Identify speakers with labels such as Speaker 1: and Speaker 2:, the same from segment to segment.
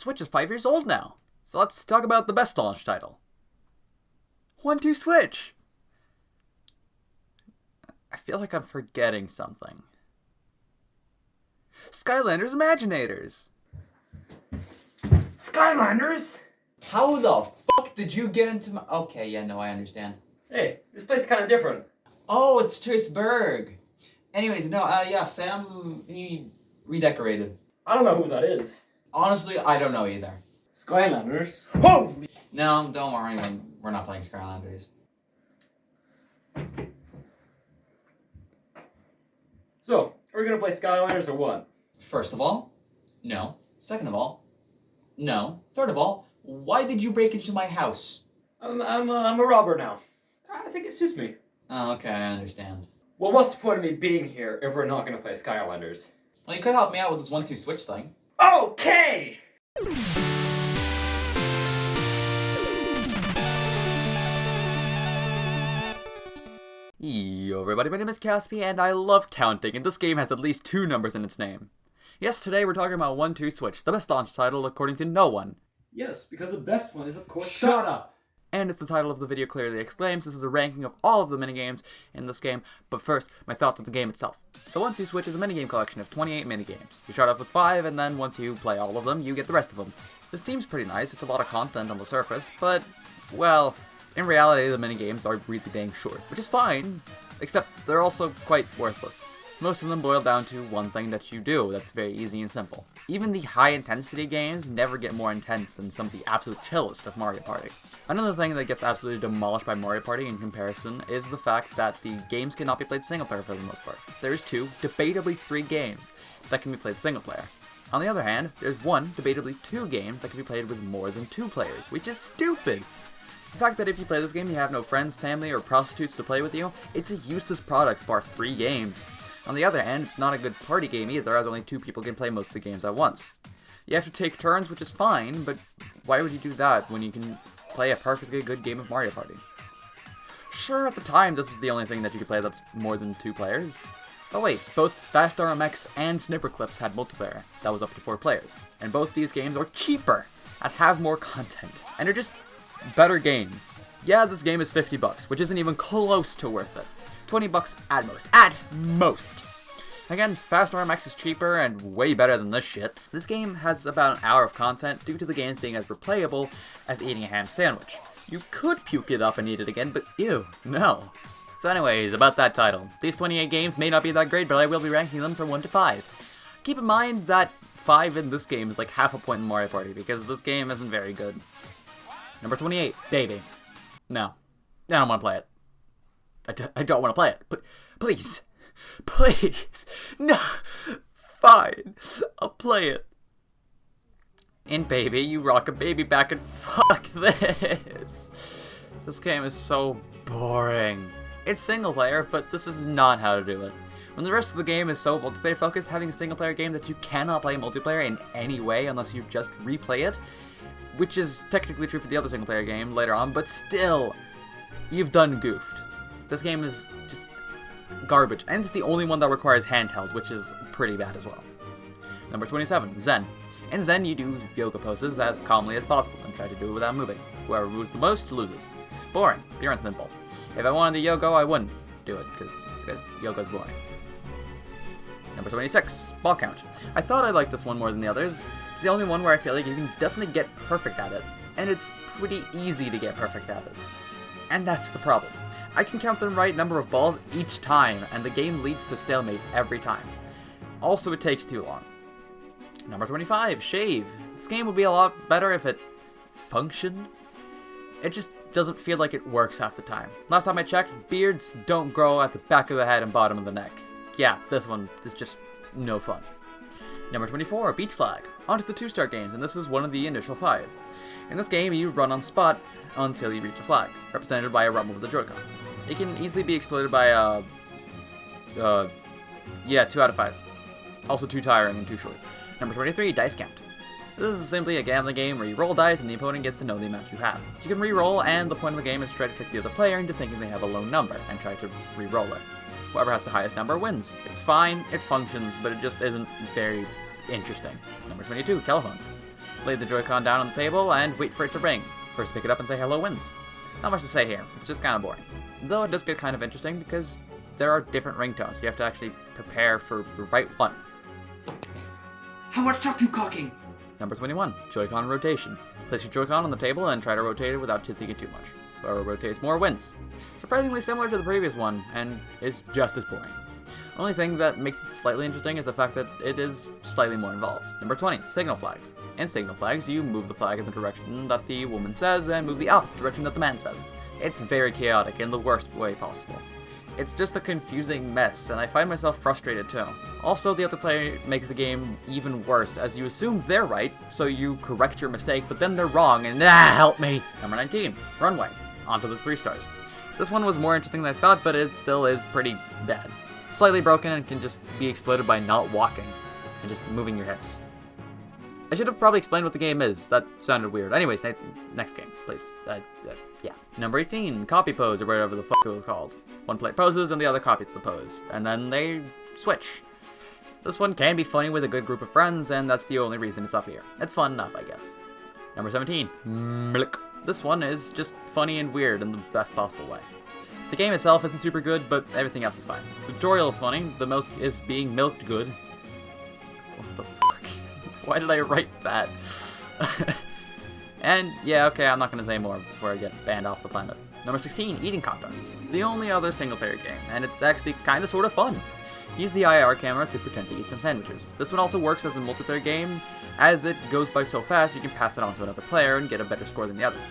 Speaker 1: Switch is 5 years old now. So let's talk about the best launch title. 1-2 Switch! I feel like I'm forgetting something. Skylanders Imaginators!
Speaker 2: Skylanders?
Speaker 3: How the fuck did you get into my... Okay, yeah, no, I understand.
Speaker 2: Hey, this place is kind of different.
Speaker 3: Oh, it's Trisberg. Anyways, no, yeah, Sam, he redecorated.
Speaker 2: I don't know who that is.
Speaker 3: Honestly, I don't know either.
Speaker 2: Skylanders? Whoa!
Speaker 3: No, don't worry, we're not playing Skylanders.
Speaker 2: So, are we gonna play Skylanders or what?
Speaker 3: First of all, no. Second of all, no. Third of all, why did you break into my house?
Speaker 2: I'm a robber now. I think it suits me.
Speaker 3: Oh, okay, I understand.
Speaker 2: Well, what's the point of me being here if we're not gonna play Skylanders?
Speaker 3: Well, you could help me out with this 1-2 Switch thing.
Speaker 2: Okay!
Speaker 1: Yo everybody, my name is Kaspi and I love counting, and this game has at least 2 numbers in its name. Yes, today we're talking about 1-2 Switch, the best launch title according to no one.
Speaker 2: Yes, because the best one is of course
Speaker 3: Shut up!
Speaker 1: And as the title of the video clearly exclaims, this is a ranking of all of the minigames in this game. But first, my thoughts on the game itself. So 1-2 Switch is a minigame collection of 28 minigames. You start off with 5, and then once you play all of them, you get the rest of them. This seems pretty nice, it's a lot of content on the surface, but, well, in reality the minigames are really dang short, which is fine, except they're also quite worthless. Most of them boil down to one thing that you do that's very easy and simple. Even the high-intensity games never get more intense than some of the absolute chillest of Mario Party. Another thing that gets absolutely demolished by Mario Party in comparison is the fact that the games cannot be played single-player for the most part. There's 2, debatably 3 games that can be played single-player. On the other hand, there's 1, debatably 2 games that can be played with more than 2 players, which is stupid! The fact that if you play this game you have no friends, family, or prostitutes to play with you, it's a useless product bar 3 games. On the other hand, it's not a good party game either, as only 2 people can play most of the games at once. You have to take turns, which is fine, but why would you do that when you can play a perfectly good game of Mario Party? Sure, at the time this was the only thing that you could play that's more than 2 players. Oh wait, both Fast RMX and Snipperclips had multiplayer, that was up to 4 players. And both these games are cheaper, and have more content, and are just better games. Yeah, this game is $50, which isn't even close to worth it. $20 at most. At most! Again, Fast RMX is cheaper and way better than this shit. This game has about an hour of content due to the games being as replayable as eating a ham sandwich. You could puke it up and eat it again, but ew, no. So anyways, about that title. These 28 games may not be that great, but I will be ranking them from 1 to 5. Keep in mind that 5 in this game is like half a point in Mario Party, because this game isn't very good. Number 28, Baby. No, I don't want to play it. I don't want to play it. Please. Please. No. Fine. I'll play it. In Baby, you rock a baby back and fuck this. This game is so boring. It's single player, but this is not how to do it. When the rest of the game is so multiplayer focused, having a single player game that you cannot play multiplayer in any way unless you just replay it, which is technically true for the other single player game later on, but still, you've done goofed. This game is just garbage, and it's the only one that requires handheld, which is pretty bad as well. Number 27, Zen. In Zen, you do yoga poses as calmly as possible and try to do it without moving. Whoever moves the most loses. Boring, pure and simple. If I wanted the yoga, I wouldn't do it, because yoga's boring. Number 26, Ball Count. I thought I liked this one more than the others. It's the only one where I feel like you can definitely get perfect at it, and it's pretty easy to get perfect at it. And that's the problem. I can count the right number of balls each time, and the game leads to stalemate every time. Also, it takes too long. Number 25, Shave. This game would be a lot better if it functioned. It just doesn't feel like it works half the time. Last time I checked, beards don't grow at the back of the head and bottom of the neck. Yeah, this one is just no fun. Number 24, Beach Flag. Onto the 2-star games, and this is one of the initial 5. In this game, you run on spot until you reach a flag, represented by a rumble with a Joy-Con. It can easily be exploited by 2 out of 5. Also too tiring and too short. Number 23, Dice Count. This is simply a gambling game where you roll dice and the opponent gets to know the amount you have. You can re-roll, and the point of the game is to try to trick the other player into thinking they have a low number and try to re-roll it. Whoever has the highest number wins. It's fine, it functions, but it just isn't very interesting. Number 22, Telephone. lay the Joy-Con down on the table and wait for it to ring. First pick it up and say hello wins. Not much to say here, it's just kind of boring. Though it does get kind of interesting because there are different ringtones. You have to actually prepare for the right one.
Speaker 3: How much truck you cocking?
Speaker 1: Number 21, Joy-Con rotation. Place your Joy-Con on the table and try to rotate it without thinking too much. Whoever rotates more wins. Surprisingly similar to the previous one, and is just as boring. Only thing that makes it slightly interesting is the fact that it is slightly more involved. Number 20, signal flags. In signal flags, you move the flag in the direction that the woman says and move the opposite direction that the man says. It's very chaotic in the worst way possible. It's just a confusing mess, and I find myself frustrated too. Also, the other player makes the game even worse, as you assume they're right, so you correct your mistake, but then they're wrong, and help me! Number 19, runway. Onto the 3 stars. This one was more interesting than I thought, but it still is pretty bad. Slightly broken and can just be exploded by not walking, and just moving your hips. I should have probably explained what the game is, that sounded weird. Anyways, next game, please. Yeah. Number 18, copy pose, or whatever the fuck it was called. One player poses and the other copies the pose, and then they switch. This one can be funny with a good group of friends, and that's the only reason it's up here. It's fun enough, I guess. Number 17, milk. This one is just funny and weird in the best possible way. The game itself isn't super good, but everything else is fine. The tutorial is funny, the milk is being milked good. What the fuck? Why did I write that? And yeah, okay, I'm not gonna say more before I get banned off the planet. Number 16, eating contest. The only other single player game, and it's actually kinda sorta fun. Use the IR camera to pretend to eat some sandwiches. This one also works as a multiplayer game. As it goes by so fast, you can pass it on to another player and get a better score than the others.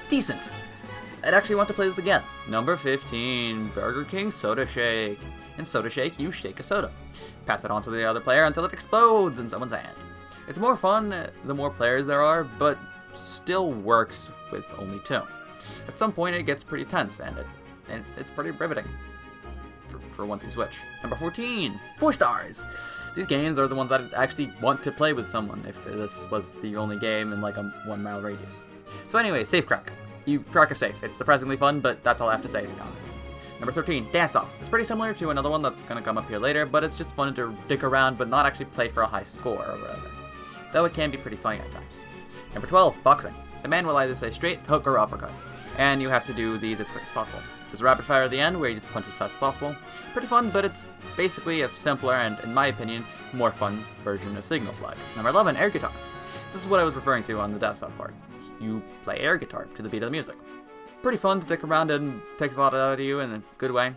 Speaker 1: Decent! I'd actually want to play this again. Number 15, Burger King Soda Shake. In Soda Shake, you shake a soda. Pass it on to the other player until it explodes in someone's hand. It's more fun the more players there are, but still works with only 2. At some point, it gets pretty tense, and it's pretty riveting. For one to switch. Number 14, 4 stars. These games are the ones I'd actually want to play with someone if this was the only game in like a 1 mile radius. So anyway, safe crack. You crack a safe. It's surprisingly fun, but that's all I have to say, to be honest. Number 13, dance off. It's pretty similar to another one that's gonna come up here later, but it's just fun to dick around but not actually play for a high score or whatever. Though it can be pretty funny at times. Number 12, boxing. The man will either say straight, hook, or uppercut, and you have to do these as quick as possible. There's a rapid fire at the end where you just punch as fast as possible. Pretty fun, but it's basically a simpler and, in my opinion, more fun version of Signal Flag. Number 11, air guitar. This is what I was referring to on the desktop part. You play air guitar to the beat of the music. Pretty fun to dick around and takes a lot out of you in a good way.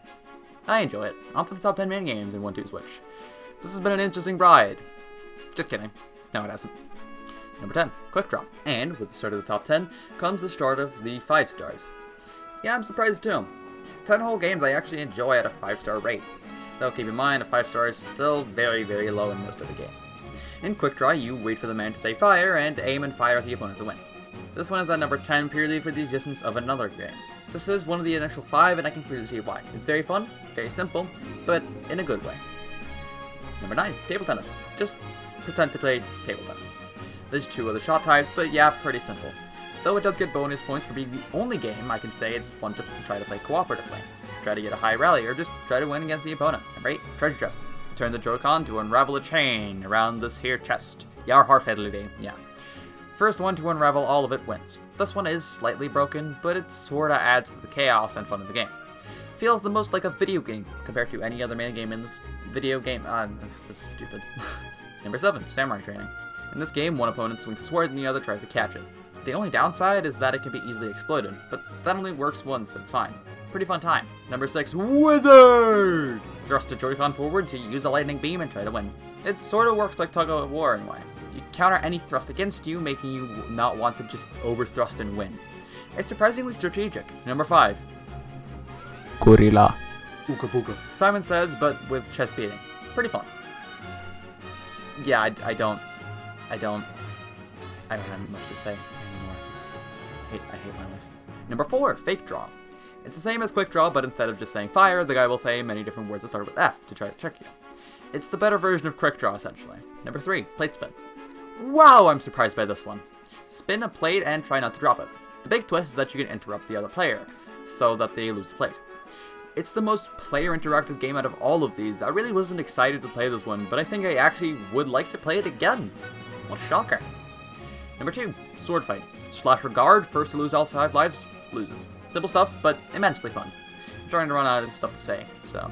Speaker 1: I enjoy it. On to the top 10 main games in 1-2 Switch. This has been an interesting ride. Just kidding. No, it hasn't. Number 10, Quick Draw. And with the start of the top 10 comes the start of the 5 stars. Yeah, I'm surprised too. 10 whole games I actually enjoy at a 5-star rate. Though keep in mind, a 5-star is still very, very low in most of the games. In Quick Draw, you wait for the man to say fire and aim and fire at the opponent to win. This one is at number 10 purely for the existence of another game. This is one of the initial 5 and I can clearly see why. It's very fun, very simple, but in a good way. Number 9, Table Tennis. Just pretend to play table tennis. There's 2 other shot types, but yeah, pretty simple. Though it does get bonus points for being the only game, I can say it's fun to try to play cooperatively. Try to get a high rally, or just try to win against the opponent. Number 8, Treasure Chest. Turn the Joy-Con to unravel a chain around this here chest. Yar har fiddly, yeah. First one to unravel all of it wins. This one is slightly broken, but it sorta adds to the chaos and fun of the game. Feels the most like a video game compared to any other main game in this video game. This is stupid. Number 7, Samurai Training. In this game, one opponent swings a sword and the other tries to catch it. The only downside is that it can be easily exploded, but that only works once, so it's fine. Pretty fun time. Number 6, Wizard! Thrust a Joy-Con forward to use a lightning beam and try to win. It sorta works like tug of war in a way. You counter any thrust against you, making you not want to just overthrust and win. It's surprisingly strategic. Number 5, Gorilla. Ooga booga. Simon Says, but with chest beating. Pretty fun. Yeah, I don't have much to say anymore. I hate my life. Number 4, Fake Draw. It's the same as Quick Draw, but instead of just saying fire, the guy will say many different words that start with F to try to trick you. It's the better version of Quick Draw, essentially. Number 3, Plate Spin. Wow, I'm surprised by this one. Spin a plate and try not to drop it. The big twist is that you can interrupt the other player, so that they lose the plate. It's the most player interactive game out of all of these. I really wasn't excited to play this one, but I think I actually would like to play it again. What a shocker. Number 2, sword fight. Slasher guard, first to lose all 5 lives, loses. Simple stuff, but immensely fun. I'm starting to run out of stuff to say, so.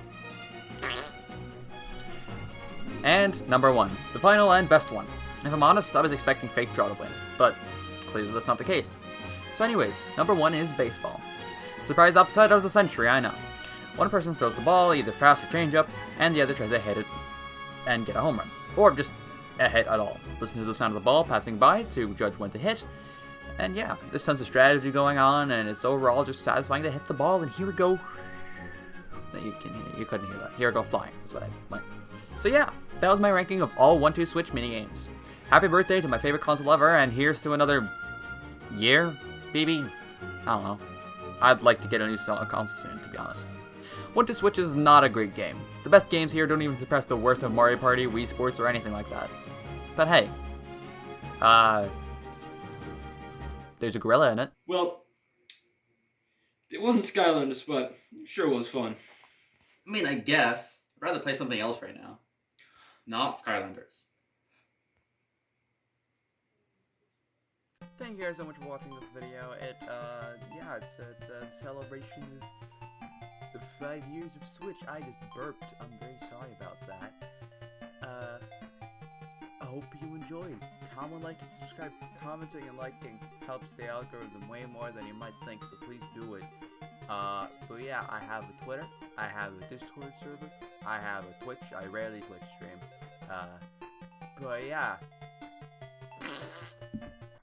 Speaker 1: And number 1, the final and best one. If I'm honest, I was expecting Fake Draw to win, but clearly that's not the case. So anyways, number 1 is baseball. Surprise upset of the century, I know. One person throws the ball, either fast or changeup, and the other tries to hit it and get a home run. Or just a hit at all. Listen to the sound of the ball passing by to judge when to hit. And yeah, there's tons of strategy going on, and it's overall just satisfying to hit the ball, and here we go. You couldn't hear that. Here we go flying, that's what I meant. So yeah, that was my ranking of all 1-2 Switch minigames. Happy birthday to my favorite console ever, and here's to another year, maybe? I don't know. I'd like to get a new console soon, to be honest. 1-2 Switch is not a great game. The best games here don't even suppress the worst of Mario Party, Wii Sports, or anything like that. But hey, there's a gorilla in it.
Speaker 2: Well, it wasn't Skylanders, but it sure was fun.
Speaker 3: I mean, I guess. I'd rather play something else right now. Not Skylanders.
Speaker 1: Thank you guys so much for watching this video. Yeah, it's a celebration of the 5 years of Switch. I just burped. I'm very sorry about that. I hope you enjoyed. Comment, like, and subscribe. Commenting and liking helps the algorithm way more than you might think, so please do it. But yeah, I have a Twitter, I have a Discord server, I have a Twitch. I rarely Twitch stream. But yeah.